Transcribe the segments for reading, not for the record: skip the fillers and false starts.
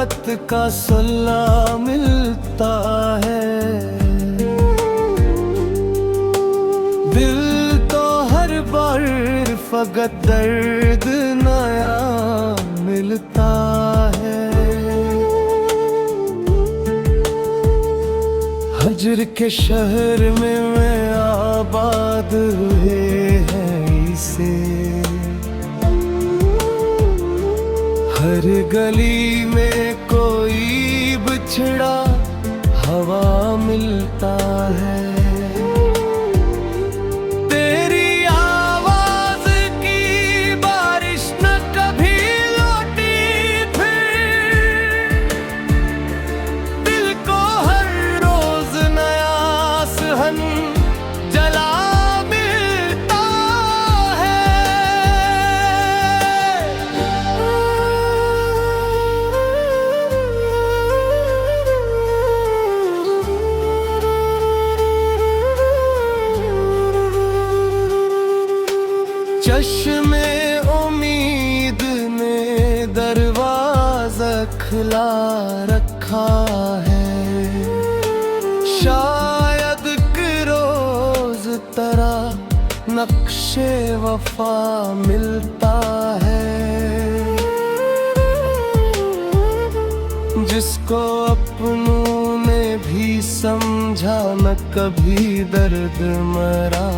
मोहब्बत का सुल्ला मिलता है। दिल तो हर बार फकत दर्द नया मिलता है। हजर के शहर में मैं आबाद हुए हैं इसे, हर गली में कोई बिछड़ा हवा मिलता है। तेरी आवाज की बारिश न कभी लौटी फिर, दिल को हर रोज नया सहन जला मिलता है। चश्मे उम्मीद ने दरवाजा खुला रखा है, शायद कि रोज तरह नक्शे वफा मिलता है। जिसको अपनों ने भी समझा न कभी दर्द मरा,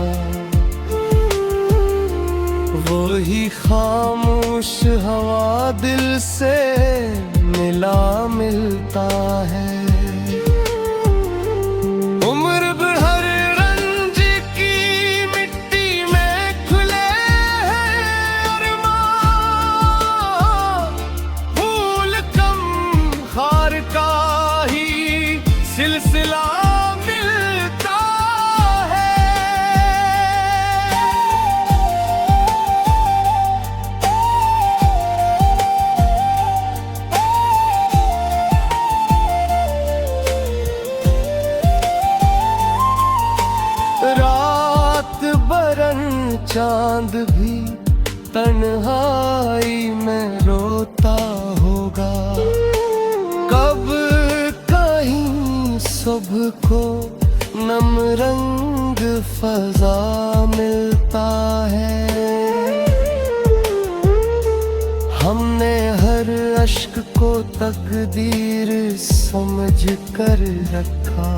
वो ही खामोश हवा दिल से मिला मिलता है। उम्र भर हर रंज की मिट्टी में खुले हैं अरमान, फूल कम हार का ही सिलसिला मिलता है। रात बरन चांद भी तन्हाई में रोता होगा, कब कहीं सुबह को नम रंग फजा मिलता है। हमने हर अश्क को तकदीर समझ कर रखा,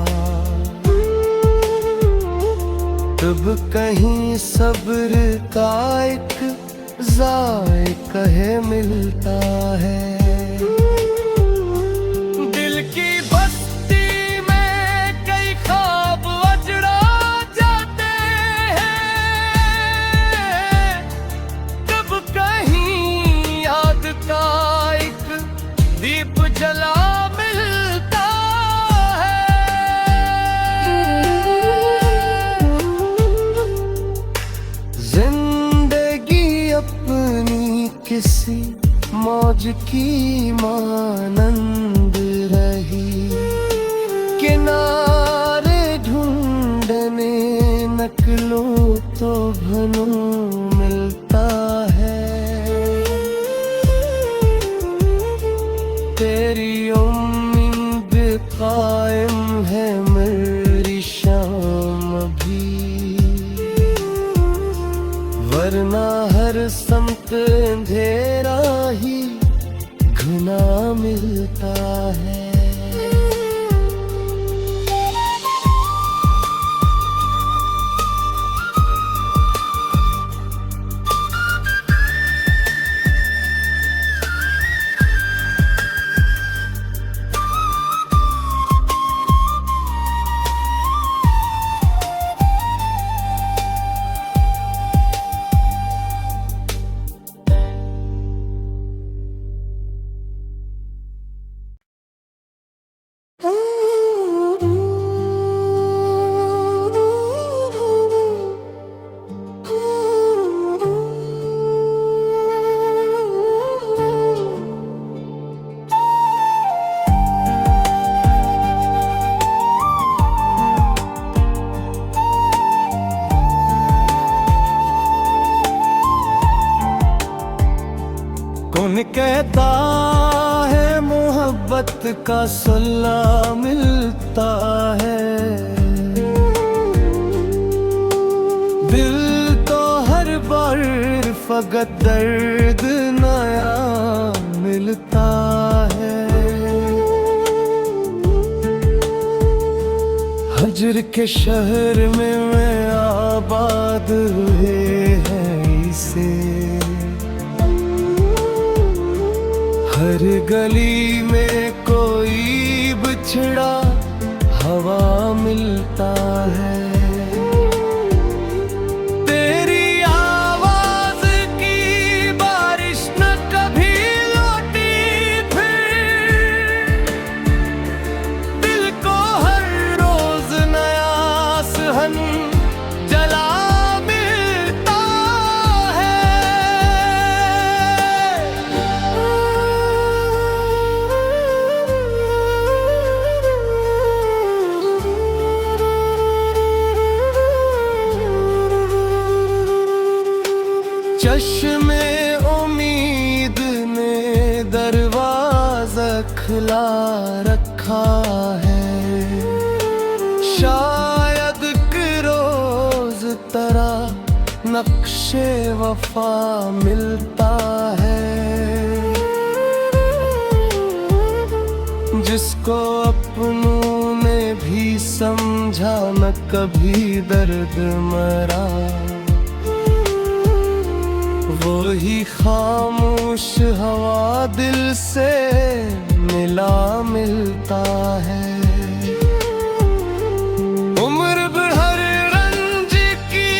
तब कहीं सब्र का एक ज़ायक़ा मिलता है। दिल की बस्ती में कई ख्वाब अजड़ा जाते हैं, तब कहीं याद का एक दीप जला मिलता है। जिंदगी अपनी किसी मौज की मानंद रही, किनारे ढूंढने नकलों तो भनों मिलता है। तेरी उम्मीद कायम है मेरी शाम भी, वरना हर समत अंधेरा ही घुना मिलता है। मोहब्बत का सुल्ला मिलता है। दिल तो हर बार फकत दर्द नया मिलता है। हजर के शहर में मैं आबाद हुए हैं इसे, हर गली में कोई बिछड़ा हवा मिलता है। तेरी आवाज की बारिश न कभी लौटी फिर, दिल को हर रोज नया सहन जला मिलता है। चश्मे उम्मीद ने दरवाजा खुला रखा है, शायद कि रोज तरह नक्शे वफा मिलता है। जिसको अपनों ने भी समझा न कभी दर्द मरा, वही खामोश हवा दिल से मिला मिलता है। उम्र भर हर रंज की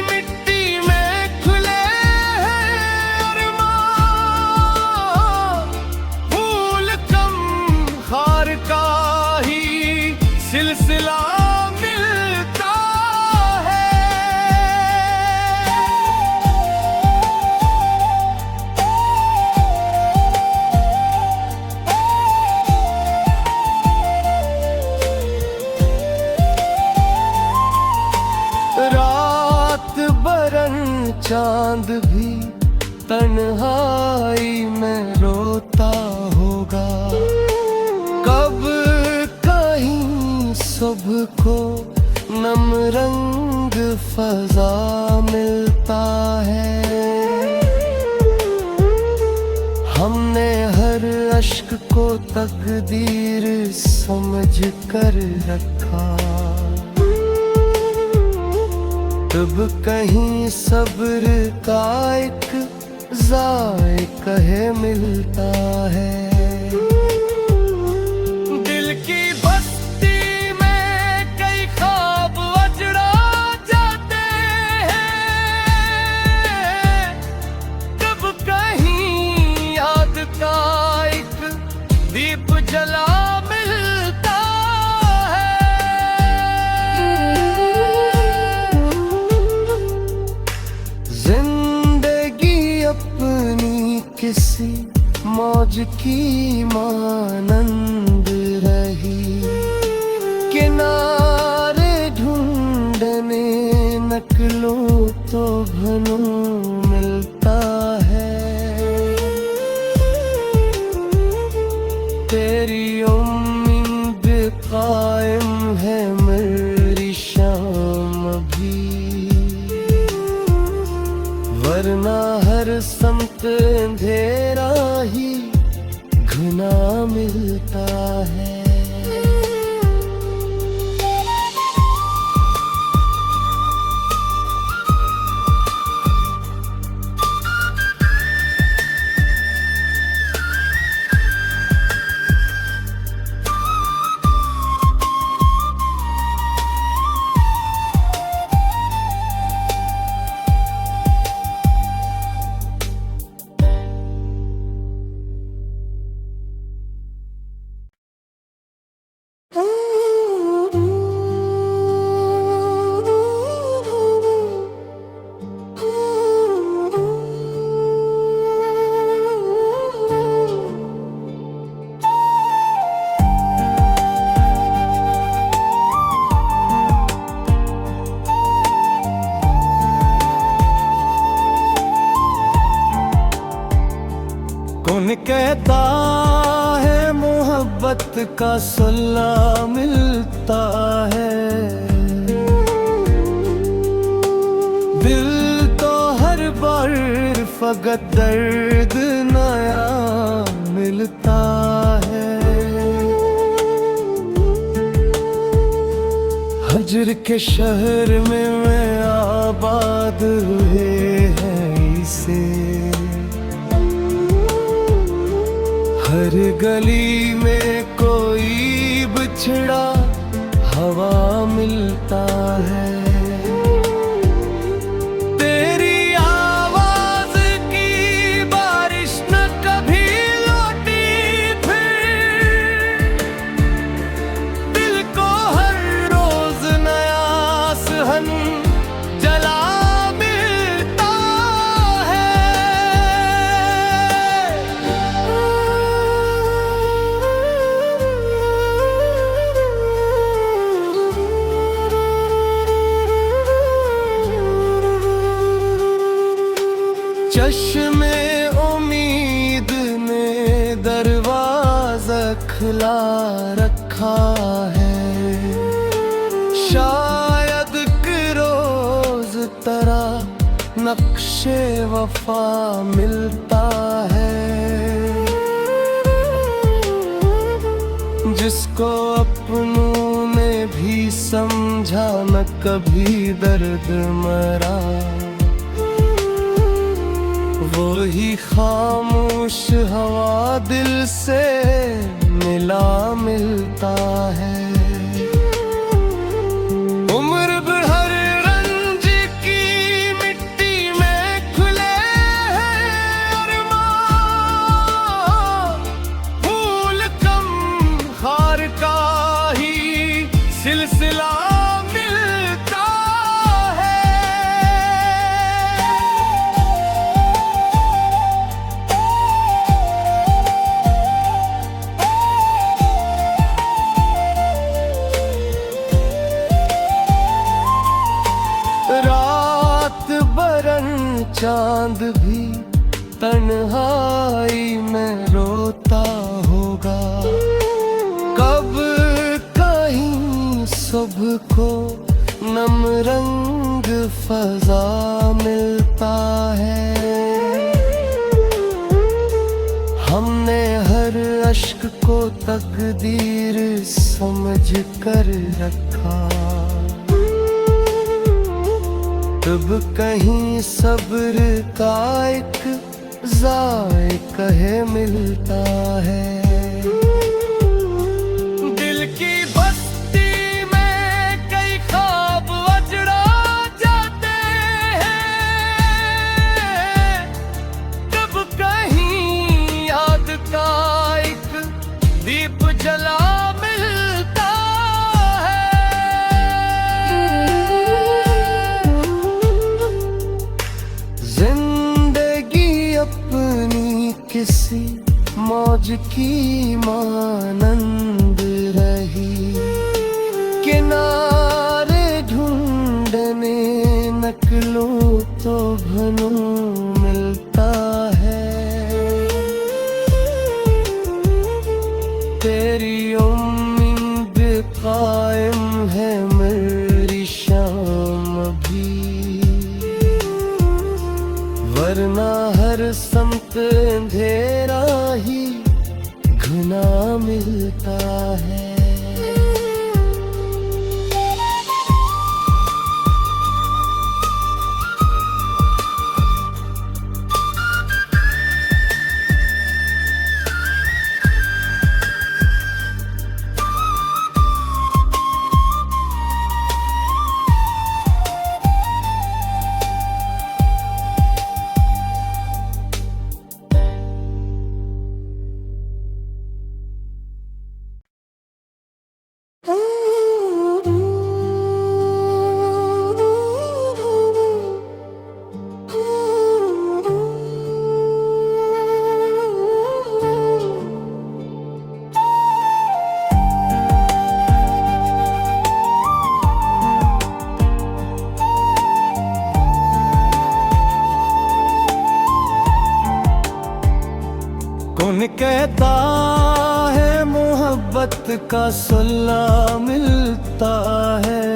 मिट्टी में खुले हैं अरमान, फूल कम खार का ही सिलसिला मिलता है। रात बरन चांद भी तन्हाई में रोता होगा, कब कहीं सुबह को नम रंग फजा मिलता है। हमने हर अश्क को तकदीर समझ कर रखा, तब कहीं सब्र का एक ज़ायक़ा मिलता है। दिल की बस्ती में कई ख्वाब अजड़ा जाते हैं, तब कहीं याद का एक दीप जला मिलता है। जिंदगी अपनी किसी मौज की मानंद रही, किनारे ढूंढने नकलों तो भनों मिलता है। तेरी उम्मीद कायम है मेरी शाम भी, वरना हर समत अंधेरा ही घुना मिलता है। कौन कहता है मोहब्बत मोहब्बत का सुल्ला मिलता है। दिल तो हर बार फकत दर्द नया मिलता है। हजर के शहर में मैं आबाद हुए हैं इसे, हर गली में कोई बिछड़ा हवा मिलता है। तेरी आवाज की बारिश न कभी लौटी फिर, दिल को हर रोज नया सहन जला मिलता है। चश्मे उम्मीद ने दरवाजा खुला रखा है, शायद कि रोज तरह नक्शे वफा मिलता है। जिसको अपनों ने भी समझा न कभी दर्द मरा, वही खामोश हवा दिल से मिला मिलता है। उम्र भर रंज की मिट्टी में खुले हैं अरमान, फूल कम खार का ही सिलसिला मिलता है। रात बरन चांद भी तन्हाई में रोता होगा, कब कहीं सुबह को नम रंग फजा मिलता है। हमने हर अश्क को तकदीर समझ कर रखा, तब कहीं सब्र का एक ज़ायक़ा मिलता है। दिल की बस्ती में कई ख्वाब अजड़ा जाते हैं, तब कहीं याद का एक दीप जला मिलता है। जिंदगी अपनी किसी मौज की मानंद रही, किनारे ढूंढने नकलों तो भनों मिलता है। तेरी उम्मीद कायम है मेरी शाम भी, वरना हर समत अंधेरा ही घुना मिलता है। मोहब्बत का सुल्ला मिलता है।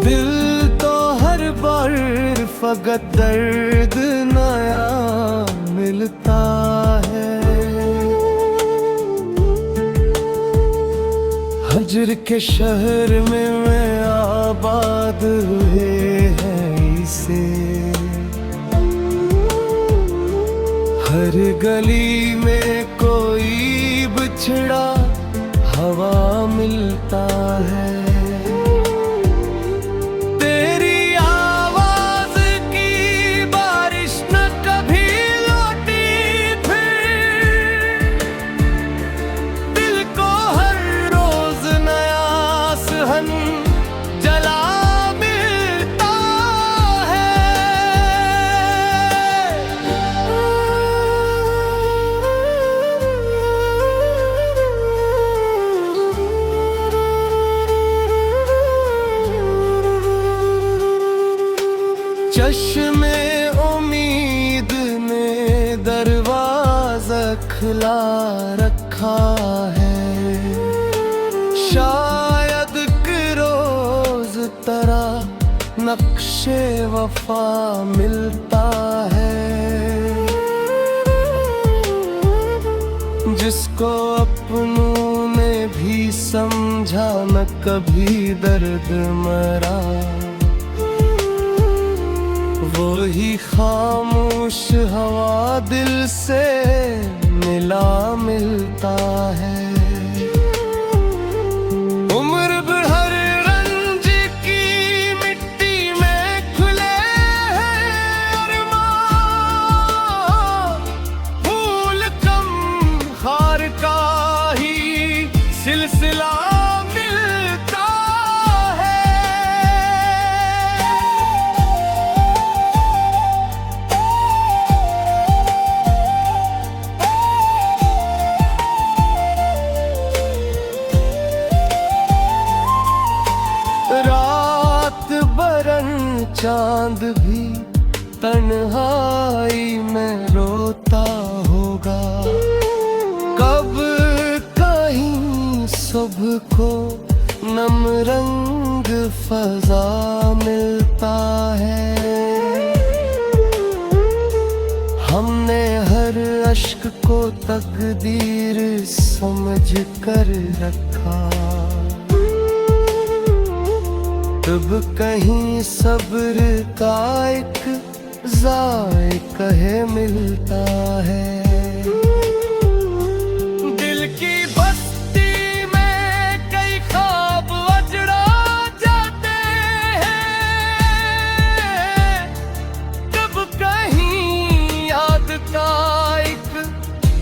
दिल तो हर बार फकत दर्द नया मिलता है। हजर के शहर में मैं आबाद हुए हैं इसे, हर गली में कोई बिछड़ा हवा मिलता है। तेरी आवाज की बारिश न कभी लौटी फिर, दिल को हर रोज नया सहन जला मिलता है। चश्मे उम्मीद ने दरवाजा खुला रखा है, शायद कि रोज तरह नक्शे वफा मिलता है। जिसको अपनों ने भी समझा न कभी दर्द मरा, वो ही खामोश हवा दिल से मिला मिलता है। उम्र भर रंज की मिट्टी में खुले हैं अरमान, फूल कम हार का ही सिलसिला मिलता है। रात बरन चांद भी तन्हाई में रोता होगा, कब कहीं सुबह को नम रंग फजा मिलता है। हमने हर अश्क को तकदीर समझ कर रखा, तब कहीं सब्र का एक ज़ायक़ा मिलता है। दिल की बस्ती में कई ख्वाब अजड़ा जाते हैं, तब कहीं याद का एक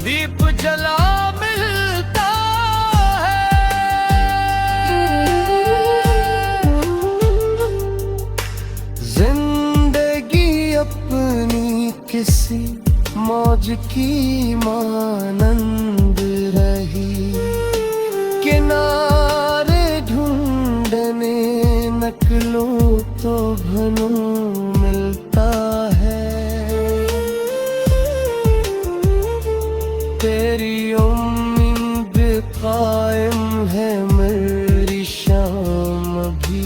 दीप जला मिलता है। जिंदगी अपनी किसी मौज की मानंद रही, किनारे ढूंढने नकलो तो भनों मिलता है। तेरी उम्मीद कायम है मेरी शाम भी,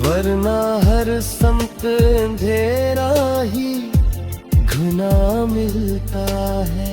वरना हर समत अंधेरा ही घुना मिलता है।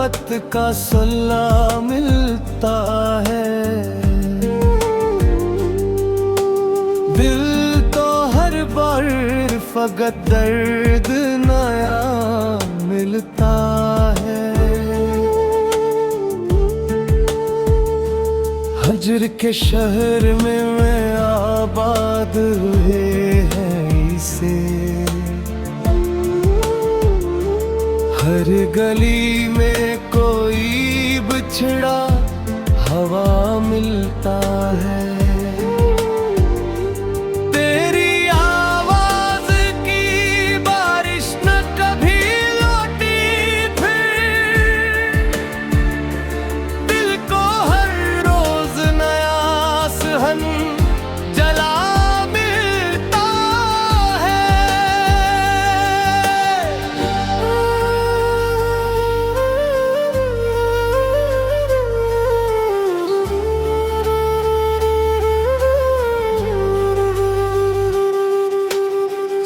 रात का सुल्ला मिलता है। दिल तो हर बार फकत दर्द नया मिलता है। हजर के शहर में मैं आबाद हुए हैं इसे। हर गली में कोई बिछड़ा हवा मिलता है। तेरी आवाज की बारिश न कभी लौटी फिर। दिल को हर रोज नया सहन जला मिलता है।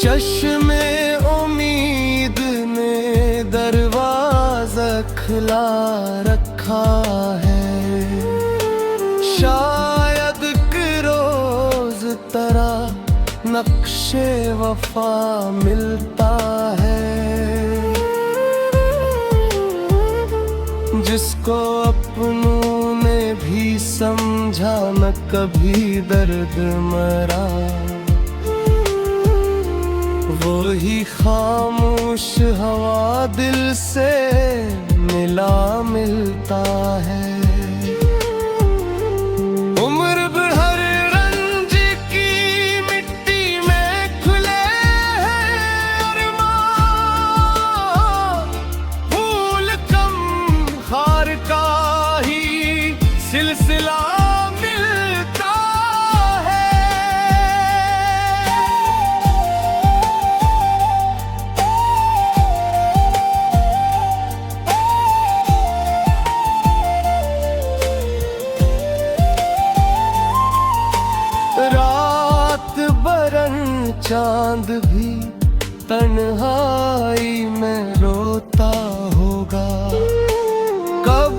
चश्मे उम्मीद ने दरवाजा खुला रखा है। शायद कि रोज तरह नक्शे वफा मिलता है। जिसको अपनों ने भी समझा न कभी दर्द मरा। वही खामोश हवा दिल से मिला मिलता है। उम्र भर रंज की मिट्टी में खुले हैं अरमान। फूल कम हार का ही सिलसिला मिलता है। रात बरन चांद भी तन्हाई में रोता होगा। कब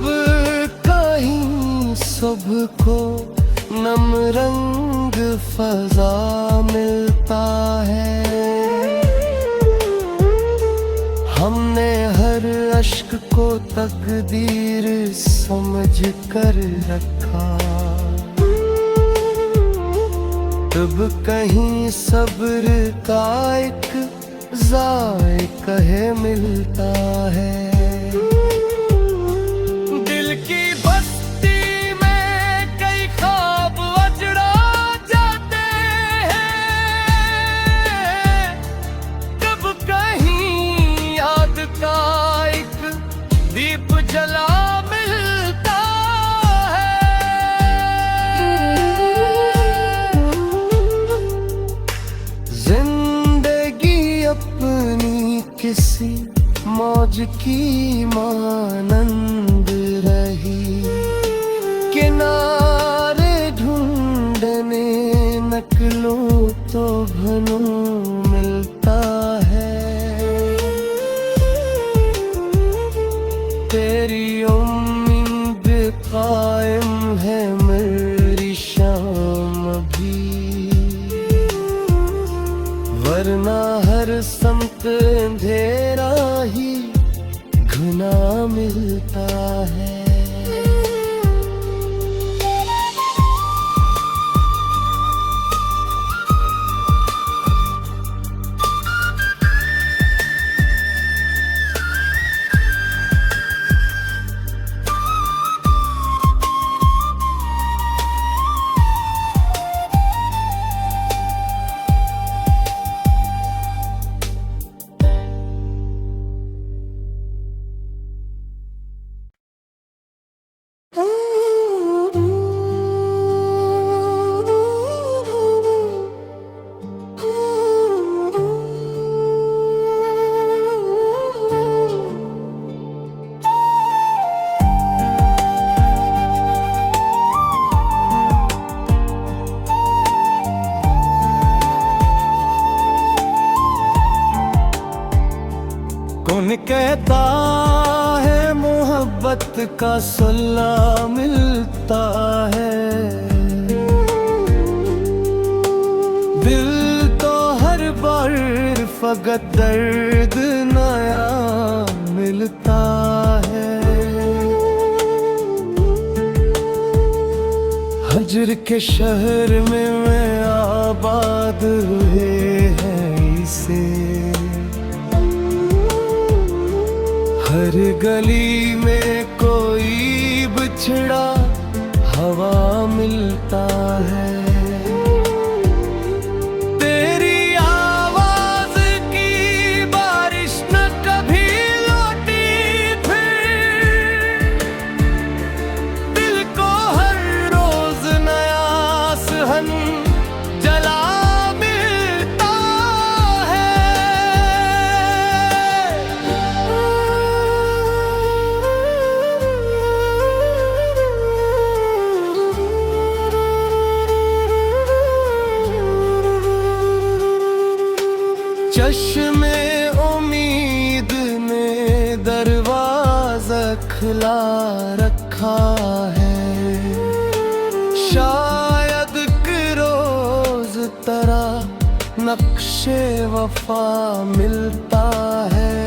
कहीं सुबह को नम रंग फजा मिलता है। हमने हर अश्क को तकदीर समझ कर रखा। तब कहीं सब्र का एक ज़ायक़ा मिलता है। दिल की बस्ती में कई ख्वाब अजड़ा जाते हैं। तब कहीं याद का एक दीप जला मिलता है। जिंदगी अपनी किसी मौज की मानंद रही। किनारे ढूंढने नकलो तो भनों मिलता है। तेरी उम्मीद कायम है मेरी शाम भी। वरना हर समत अंधेरा ही घुना मिलता है। मोहब्बत का सुल्ला मिलता है। दिल तो हर बार फकत दर्द नया मिलता है। हजर के शहर में मैं आबाद हुए हैं इसे, हर गली में कोई बिछड़ा हवा मिलता है। तेरी आवाज की बारिश न कभी लौटी फिर, दिल को हर रोज नया सहन जला मिलता है। चश्मे उम्मीद ने दरवाजा खुला रखा है, शायद कि रोज तरह नक्शे वफा मिलता है।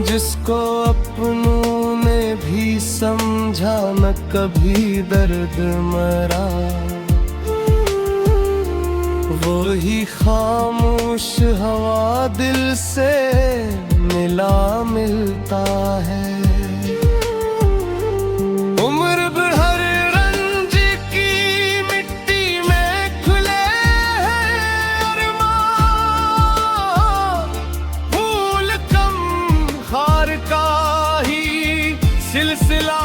जिसको अपनों ने भी समझा न कभी दर्द मरा, वो ही खामोश हवा दिल से मिला मिलता है। उम्र भर हर रंज की मिट्टी में खुले हैं अरमान, फूल कम हार का ही सिलसिला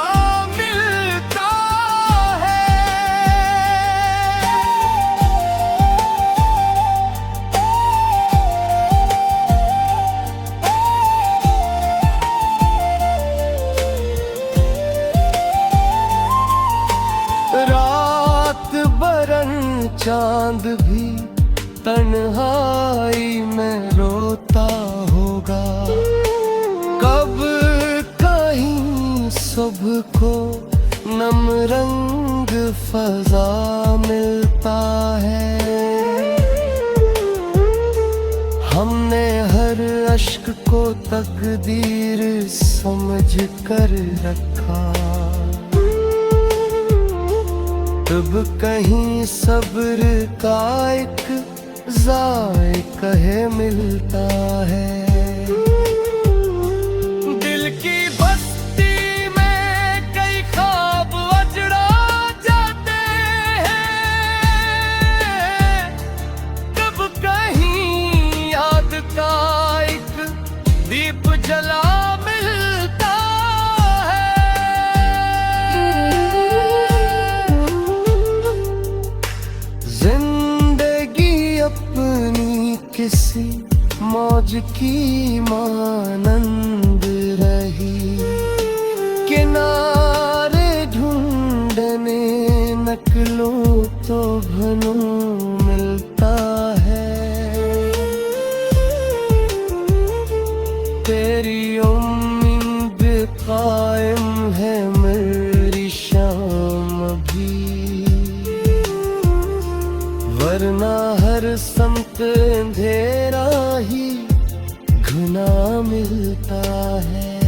मिलता है। रात बरन चांद भी तन्हाई में रोता होगा, कब कहीं सुबह को नम रंग फजा मिलता है। हमने हर अश्क को तकदीर समझ कर रखा, तब कहीं सब्र का एक ज़ायक़ा मिलता है। दिल की बस्ती में कई ख्वाब अजड़ा जाते हैं, तब कहीं याद का एक दीप जला मिलता है। जिंदगी अपनी किसी मौज की मानंद रही, किनारे ढूंढने नकलों तो भनों मिलता है। तेरी उम्मीद कायम है मेरी शाम भी, वरना हर समत अंधेरा ही घुना मिलता है।